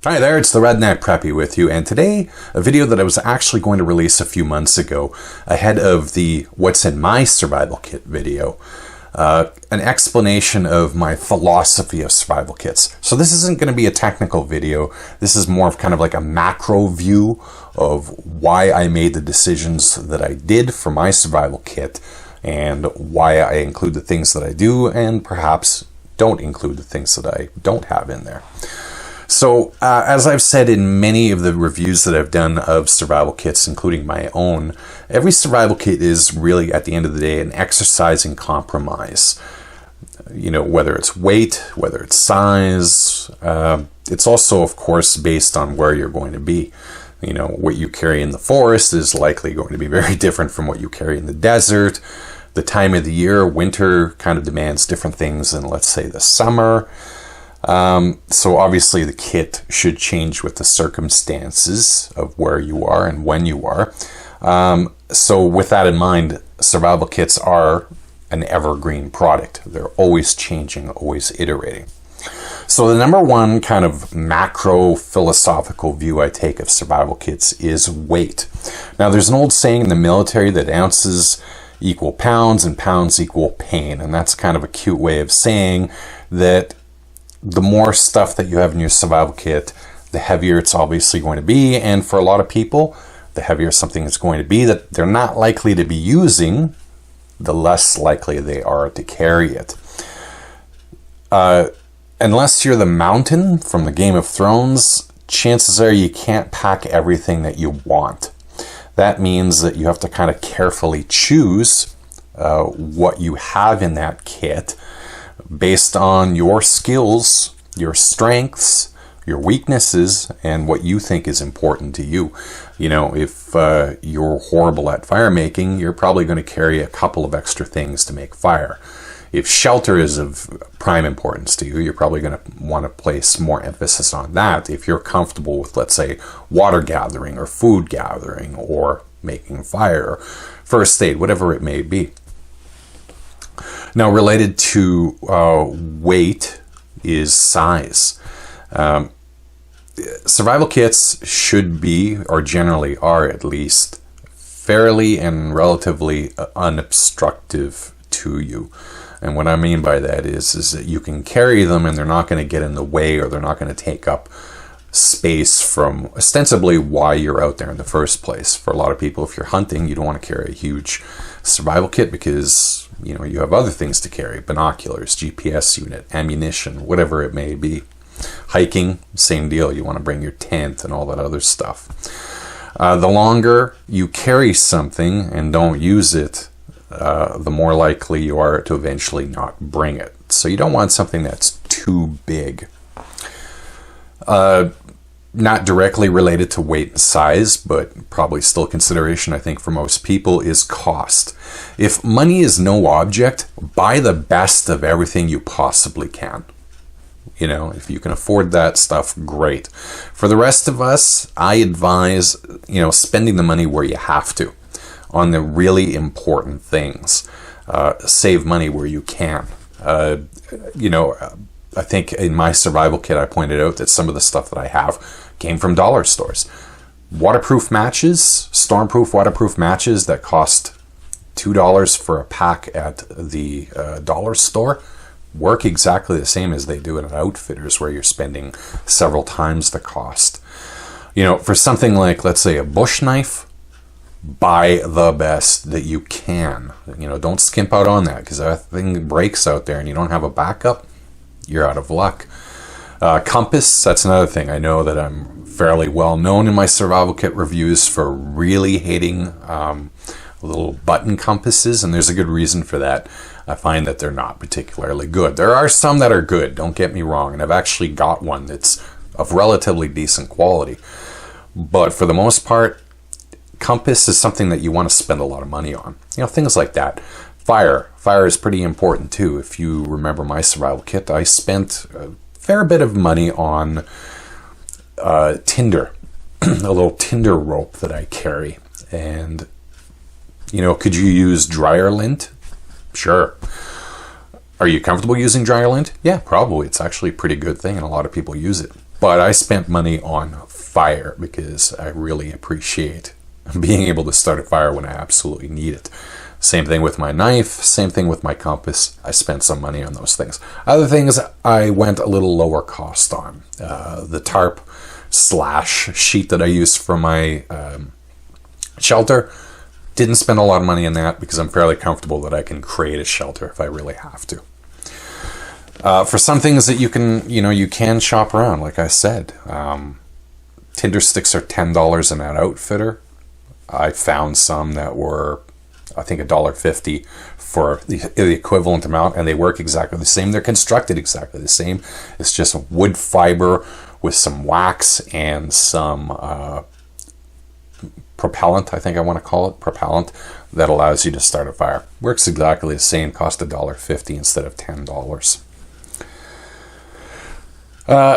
Hi there, it's the Redneck Preppy with you, and today a video that I was actually going to release a few months ago ahead of the What's in My Survival Kit video. An explanation of my philosophy of survival kits. So this isn't going to be a technical video. This is more of kind of like a macro view of why I made the decisions that I did for my survival kit and why I include the things that I do and perhaps don't include the things that I don't have in there. So as I've said in many of the reviews that I've done of survival kits, including my own, every survival kit is really, at the end of the day, an exercise in compromise. You know, whether it's weight, whether it's size, it's also, of course, based on where you're going to be. You know, what you carry in the forest is likely going to be very different from what you carry in the desert. The time of the year, winter kind of demands different things than, let's say, the summer. So obviously the kit should change with the circumstances of where you are and when you are. So with that in mind, survival kits are an evergreen product. They're always changing, always iterating. So the number one kind of macro philosophical view I take of survival kits is weight. Now there's an old saying in the military that ounces equal pounds and pounds equal pain. And that's kind of a cute way of saying that the more stuff that you have in your survival kit, the heavier it's obviously going to be. And for a lot of people, the heavier something is going to be that they're not likely to be using, the less likely they are to carry it. Unless you're the Mountain from the Game of Thrones, chances are you can't pack everything that you want. That means that you have to kind of carefully choose what you have in that kit based on your skills, your strengths, your weaknesses, and what you think is important to you. You know, if you're horrible at fire making, you're probably going to carry a couple of extra things to make fire. If shelter is of prime importance to you, you're probably going to want to place more emphasis on that. If you're comfortable with, let's say, water gathering or food gathering or making fire, first aid, whatever it may be. Now, related to weight is size. Survival kits should be, or generally are at least, fairly and relatively unobstructive to you. And what I mean by that is that you can carry them and they're not going to get in the way, or they're not going to take up space from ostensibly why you're out there in the first place. For a lot of people, if you're hunting, you don't want to carry a huge survival kit because, you know, you have other things to carry: binoculars, GPS unit, ammunition, whatever it may be. Hiking, same deal. You want to bring your tent and all that other stuff. The longer you carry something and don't use it, the more likely you are to eventually not bring it. So you don't want something that's too big. Not directly related to weight and size, but probably still a consideration, I think, for most people, is cost. If money is no object, buy the best of everything you possibly can. You know, if you can afford that stuff, great. For the rest of us, I advise, you know, spending the money where you have to on the really important things. Save money where you can. You know, I think in my survival kit, I pointed out that some of the stuff that I have came from dollar stores. Waterproof matches, stormproof waterproof matches that cost $2 for a pack at the dollar store work exactly the same as they do at Outfitters, where you're spending several times the cost. You know, for something like, let's say, a bush knife, buy the best that you can. You know, don't skimp out on that, because if that thing breaks out there and you don't have a backup, you're out of luck. Compass, that's another thing. I know that I'm fairly well known in my survival kit reviews for really hating little button compasses, and there's a good reason for that. I find that they're not particularly good. There are some that are good, don't get me wrong, and I've actually got one that's of relatively decent quality. But for the most part, compass is something that you want to spend a lot of money on. You know, things like that. Fire is pretty important too. If you remember my survival kit, I spent a fair bit of money on tinder, a little tinder rope that I carry. And, you know, could you use dryer lint? Sure. Are you comfortable using dryer lint? Yeah, probably. It's actually a pretty good thing, and a lot of people use it. But I spent money on fire because I really appreciate being able to start a fire when I absolutely need it. Same thing with my knife, same thing with my compass. I spent some money on those things. Other things I went a little lower cost on. The tarp slash sheet that I used for my shelter, didn't spend a lot of money on that because I'm fairly comfortable that I can create a shelter if I really have to. For some things that you can shop around, like I said, tinder sticks are $10 in that outfitter. I found some that were, I think, $1.50 for the equivalent amount, and they work exactly the same. They're constructed exactly the same. It's just wood fiber with some wax and some propellant, I think I want to call it, propellant, that allows you to start a fire. Works exactly the same, cost $1.50 instead of $10.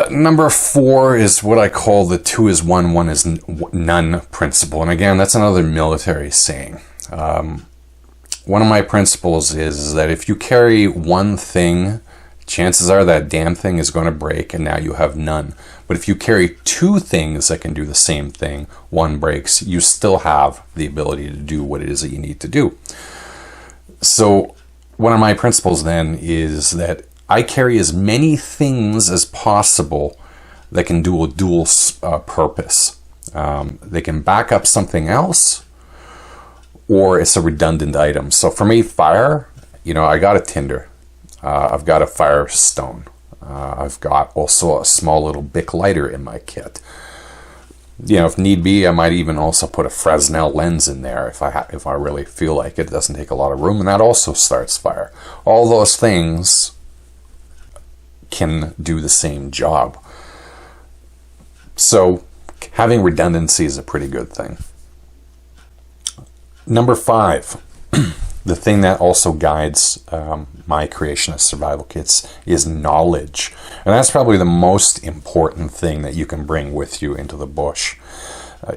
Number 4 is what I call the 2 is 1, 1 is none principle. And again, that's another military saying. One of my principles is that if you carry one thing, chances are that damn thing is going to break and now you have none. But if you carry 2 things that can do the same thing, one breaks, you still have the ability to do what it is that you need to do. So one of my principles then is that I carry as many things as possible that can do a dual purpose. They can back up something else, or it's a redundant item. So for me, fire, I got a tinder. I've got a firestone. I've got also a small little Bic lighter in my kit. If need be, I might even also put a Fresnel lens in there if I really feel like it. It doesn't take a lot of room, and that also starts fire. All those things can do the same job. So having redundancy is a pretty good thing. Number 5, the thing that also guides my creation of survival kits is knowledge. And that's probably the most important thing that you can bring with you into the bush.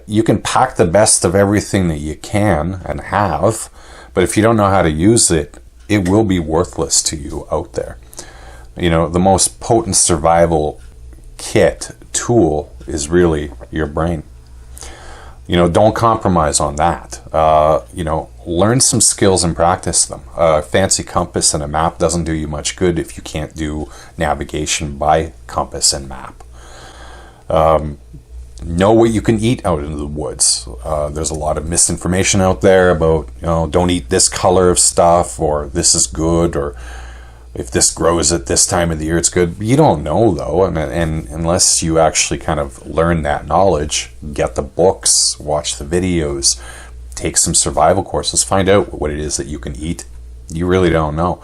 You can pack the best of everything that you can and have, but if you don't know how to use it, it will be worthless to you out there. The most potent survival kit tool is really your brain. Don't compromise on that. Learn some skills and practice them. A fancy compass and a map doesn't do you much good if you can't do navigation by compass and map. Know what you can eat out in the woods. There's a lot of misinformation out there about, don't eat this color of stuff, or this is good, or if this grows at this time of the year, it's good. You don't know, though, and unless you actually kind of learn that knowledge, get the books, watch the videos, take some survival courses, find out what it is that you can eat. You really don't know.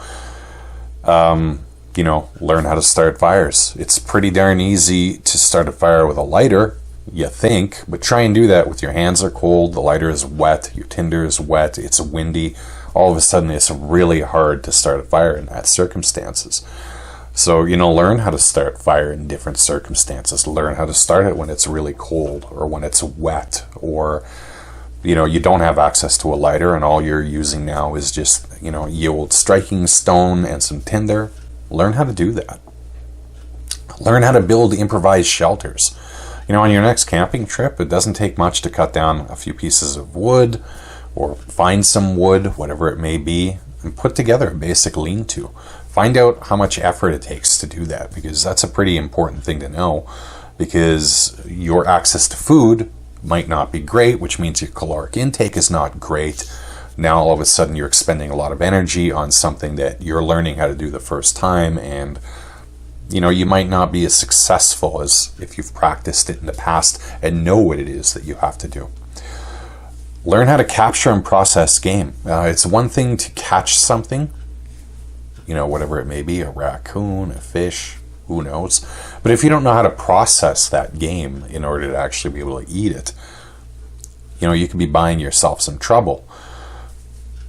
Learn how to start fires. It's pretty darn easy to start a fire with a lighter, you think, but try and do that with your hands are cold, the lighter is wet, your tinder is wet, it's windy. All of a sudden it's really hard to start a fire in that circumstances. So, learn how to start fire in different circumstances. Learn how to start it when it's really cold or when it's wet, or, you don't have access to a lighter and all you're using now is just, ye old striking stone and some tinder. Learn how to do that. Learn how to build improvised shelters. On your next camping trip, it doesn't take much to cut down a few pieces of wood, or find some wood, whatever it may be, and put together a basic lean-to. Find out how much effort it takes to do that, because that's a pretty important thing to know, because your access to food might not be great, which means your caloric intake is not great. Now all of a sudden you're expending a lot of energy on something that you're learning how to do the first time, and you might not be as successful as if you've practiced it in the past and know what it is that you have to do. Learn how to capture and process game. It's one thing to catch something, whatever it may be, a raccoon, a fish, who knows. But if you don't know how to process that game in order to actually be able to eat it, you could be buying yourself some trouble.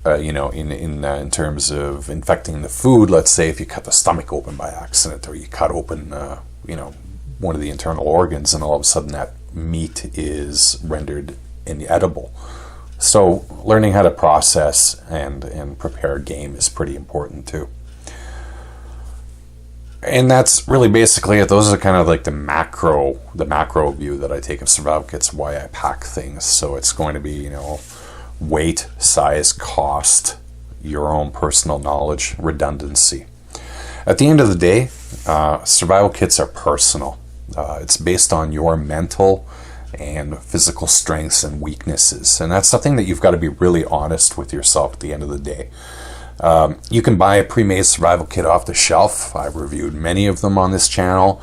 In terms of infecting the food. Let's say if you cut the stomach open by accident, or you cut open, one of the internal organs, and all of a sudden that meat is rendered inedible. So learning how to process and prepare game is pretty important too. And that's really basically it. Those are kind of like the macro view that I take of survival kits, why I pack things. So it's going to be, you know, weight, size, cost, your own personal knowledge, redundancy. At the end of the day, survival kits are personal. It's based on your mental and physical strengths and weaknesses. And that's something that you've got to be really honest with yourself at the end of the day. You can buy a pre-made survival kit off the shelf. I've reviewed many of them on this channel.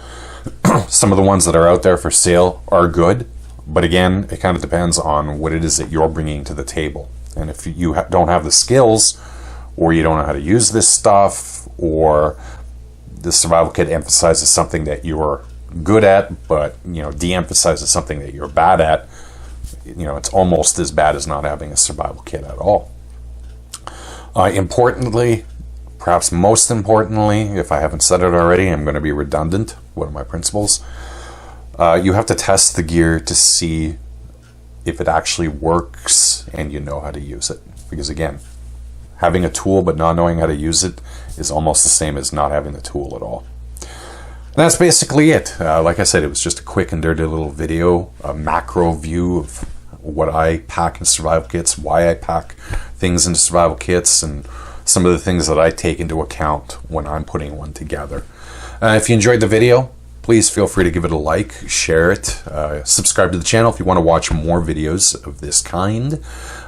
Some of the ones that are out there for sale are good, but again, it kind of depends on what it is that you're bringing to the table. And if you don't have the skills, or you don't know how to use this stuff, or the survival kit emphasizes something that you're good at, but you know, de-emphasizes something that you're bad at, you know, it's almost as bad as not having a survival kit at all. Importantly, perhaps most importantly, if I haven't said it already, I'm going to be redundant, one of my principles. You have to test the gear to see if it actually works and you know how to use it. Because again, having a tool but not knowing how to use it is almost the same as not having the tool at all. And that's basically it. Like I said, it was just a quick and dirty little video, a macro view of what I pack in survival kits, why I pack things into survival kits, and some of the things that I take into account when I'm putting one together. If you enjoyed the video, please feel free to give it a like, share it, subscribe to the channel if you want to watch more videos of this kind.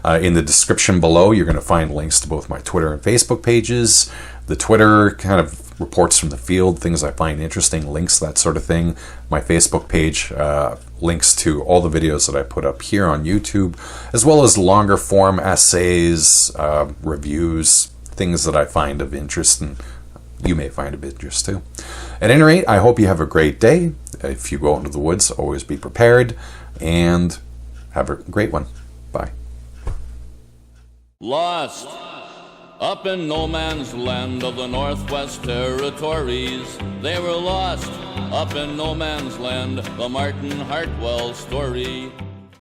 In the description below, you're going to find links to both my Twitter and Facebook pages. The Twitter kind of reports from the field, things I find interesting, links, that sort of thing. My Facebook page links to all the videos that I put up here on YouTube, as well as longer form essays, reviews, things that I find of interest and you may find of interest too. At any rate, I hope you have a great day. If you go into the woods, always be prepared, and have a great one. Bye. Lost up in no man's land of the Northwest Territories. They were lost up in no man's land, the Martin Hartwell story.